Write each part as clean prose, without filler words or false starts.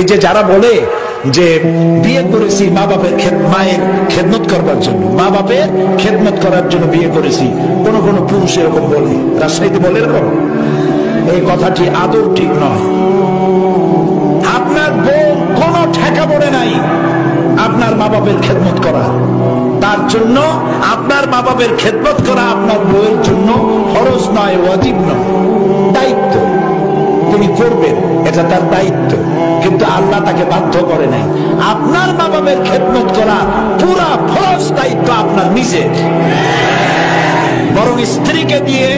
যে যারা বলে যে বিয়ে করেছি মা বাপের মায়ের খেদমত করবার জন্য, মা বাপের খেদমত করার জন্য বিয়ে করেছি, কোন কোন পুরুষ এরকম বলে, রাজশাহীতে বলে এরকম। এই কথাটি আদৌ ঠিক নয়। আপনার বউ কোন ঠেকা পড়ে নাই আপনার মা বাপের খেদমত করা, তার জন্য আপনার মা বাপের খেদমত করা আপনার বউয়ের জন্য ফরজ নয়, ওয়াজিব নয়, দায়িত্ব। তিনি করবেন, এটা তার দায়িত্ব, কিন্তু আল্লাহ তাকে বাধ্য করে নাই। আপনার মা বাপের খেদমত করা পুরা ফরজ দায়িত্ব আপনার নিজের। বরং স্ত্রীকে দিয়ে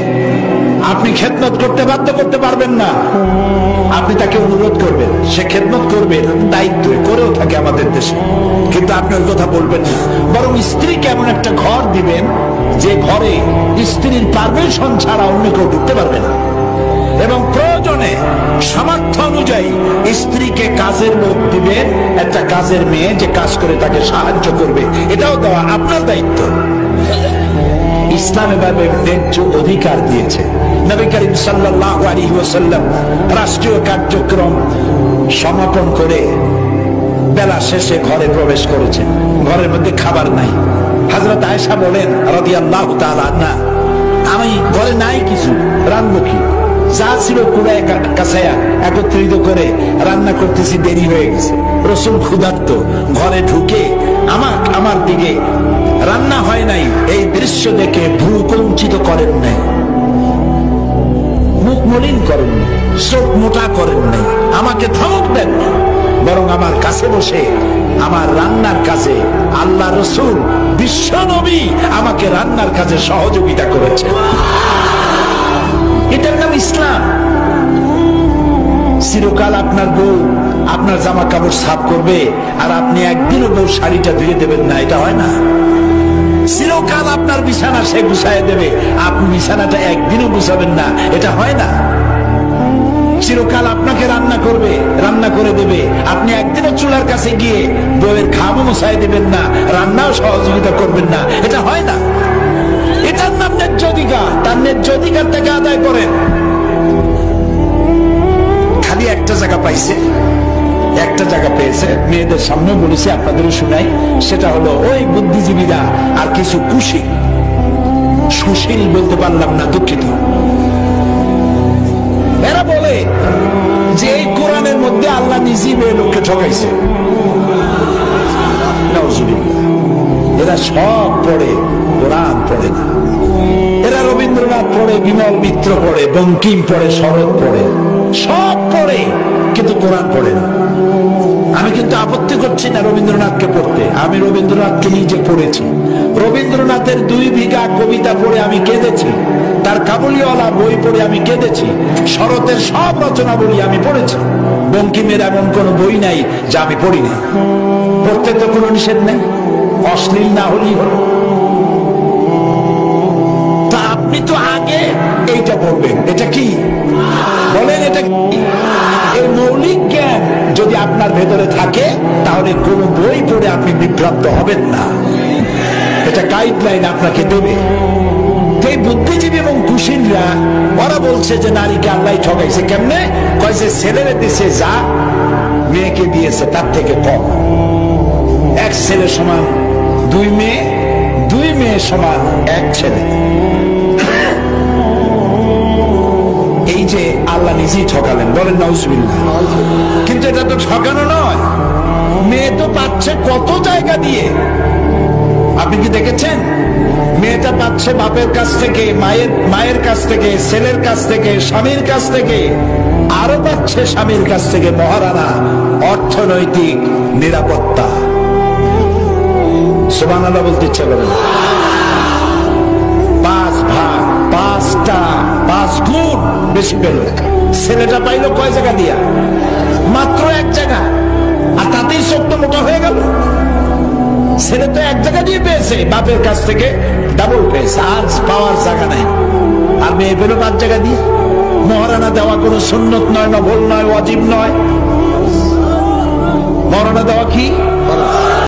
আপনি খেদমত করতে বাধ্য করতে পারবেন না। আপনি তাকে অনুরোধ করবেন, সে খেদমত করবে, দায়িত্ব করেও থাকে আমাদের দেশে, কিন্তু আপনি ওই কথা বলবেন না। বরং স্ত্রীকে এমন একটা ঘর দিবেন যে ঘরে স্ত্রীর পারমিশন ছাড়া অন্য কেউ ঢুকতে পারবে না, এবং প্রয়োজনে সামর্থ্য অনুযায়ী স্ত্রীকে কাজের লোক দিবেন, একটা কাজের মেয়ে যে কাজ করে তাকে সাহায্য করবে, এটাও দেওয়া আপনার দায়িত্ব। ইসলাম এভাবে ন্যায্য অধিকার দিয়েছে। নবী করিম সাল্লাল্লাহু আলাইহি ওয়াসাল্লাম রাষ্ট্রীয় কার্যক্রম সমাপন করে বেলা শেষে ঘরে প্রবেশ করেছেন। ঘরের মধ্যে খাবার নাই। হযরত আয়েশা বলেন রাদিয়াল্লাহু তাআলা আনহা, আমি ঘরে নাই কিছু, রান্না কি যা ছিল কুড়ায় কাছায়া একত্রিত করে রান্না করতেছি, দেরি হয়ে গেছে। রাসূল ক্ষুধার্ত, ঘরে ঢুকে আমার দিকে রান্না হয় নাই এই দৃশ্য দেখে ভ্রু কুঞ্চিত করেন নাই, মুখ মলিন করেন নাই, চোখ মোটা করেন নাই, আমাকে ধমক দেন না, বরং আমার কাছে বসে আমার রান্নার কাজে আল্লাহ রাসূল বিশ্ব নবী আমাকে রান্নার কাজে সহযোগিতা করেছে। এটার নাম ইসলাম। চিরকাল আপনার বউ আপনার জামা কাপড় সাফ করবে আর আপনি একদিনও বউ শাড়িটা ধুয়ে দেবেন না, এটা হয় না। চিরকাল আপনার বিছানা সে গুছায় দেবে, আপনি বিছানাটা একদিনও গুছাবেন না, এটা হয় না। চিরকাল আপনাকে রান্না করবে, রান্না করে দেবে, আপনি একদিনও চুলার কাছে গিয়ে বউয়ের খামও মুছায় দেবেন না, রান্নাও সহযোগিতা করবেন না, এটা হয় না। এটার নাম ন্যায্য অধিকার। তার ন্যায্য অধিকার থেকে আদায় করেন। খালি একটা জায়গা পাইছে, একটা জায়গা পেয়েছে, মেয়েদের সামনে বলেছি, আপনাদেরও শুনাই, সেটা হলো ওই বুদ্ধিজীবীরা আর কিছু কুশীল, সুশীল বলতে পারলাম না, দুঃখিত। এরা বলে যে এই কোরআনের মধ্যে আল্লাহ নিজেই মেয়ে লোককে ঠকাইছে। এরা সব পড়ে, কোরআন পড়ে না। এরা রবীন্দ্রনাথ পড়ে, বিমল মিত্র পড়ে, বঙ্কিম পড়ে, শরৎ পড়ে, সব পড়ে, কিন্তু কোরআন পড়ে না। আমি কিন্তু আপত্তি করছি না রবীন্দ্রনাথকে পড়তে, আমি রবীন্দ্রনাথকে নিজে পড়েছি। রবীন্দ্রনাথের 2 বিঘা কবিতা পড়ে আমি কেঁদেছি, তার কাবুলিওয়ালা বই পড়ে আমি কেঁদেছি, শরতের সব রচনা বলি আমি পড়েছি। বঙ্কিমের এমন কোন বই নাই যা আমি পড়ি না। পড়তে তো কোনো নিষেধ নেই, অশ্লীল না হলেই হলো। তা আপনি তো আগে এইটা পড়বেন, এটা কি বলেন, এটা কি? এই মৌলিক জ্ঞান যদি আপনার ভেতরে থাকে তাহলে কোন বই পড়ে আপনি বিভ্রান্ত হবেন না। এটা গাইডলাইন আপনাকে দেবে। এই বুদ্ধিজীবী এবং কুশীলরা ওরা বলছে যে নারীকে আল্লাহ ঠকাইছে। কেমনে? কয় যে ছেলেরে দিছে যা মেয়েকে দিয়েছে তার থেকে কম। এক ছেলে সমান 2 মেয়ে, 2 মেয়ে সমান 1 ছেলে। এই যে আল্লাহ নিজেই ঠকালেন, বলেন নাউজুবিল্লাহ। কিন্তু এটা তো ঠকানো নয়, মেয়ে তো পাচ্ছে কত জায়গা দিয়ে। আপনি কি দেখেছেন? মেয়েটা পাচ্ছে বাপের কাছ থেকে, মায়ের কাছ থেকে, ছেলের কাছ থেকে, স্বামীর কাছ থেকে, আরো পাচ্ছে স্বামীর কাছ থেকে মহারানা অর্থনৈতিক নিরাপত্তা। সুবহানাল্লাহ বলতে ইচ্ছা করেন। 5 ভাগ, 5 গুণ বেশি পেল। ছেলেটা পাইলো কয় জায়গা দিয়া? মাত্র 1 জায়গা, আর তাতেই শক্ত মোটা হয়ে গেল। ছেলে তো 1 জায়গা দিয়ে পেয়েছে, বাপের কাছ থেকে ডাবল পেয়েছে, আর পাওয়ার জায়গা নাই। আর মেয়ে পেল 5 জায়গা দিয়ে। মহারানা দেওয়া কোনো সুন্নত নয়, নফল নয়, ওয়াজিব নয়। মহারানা দেওয়া কি?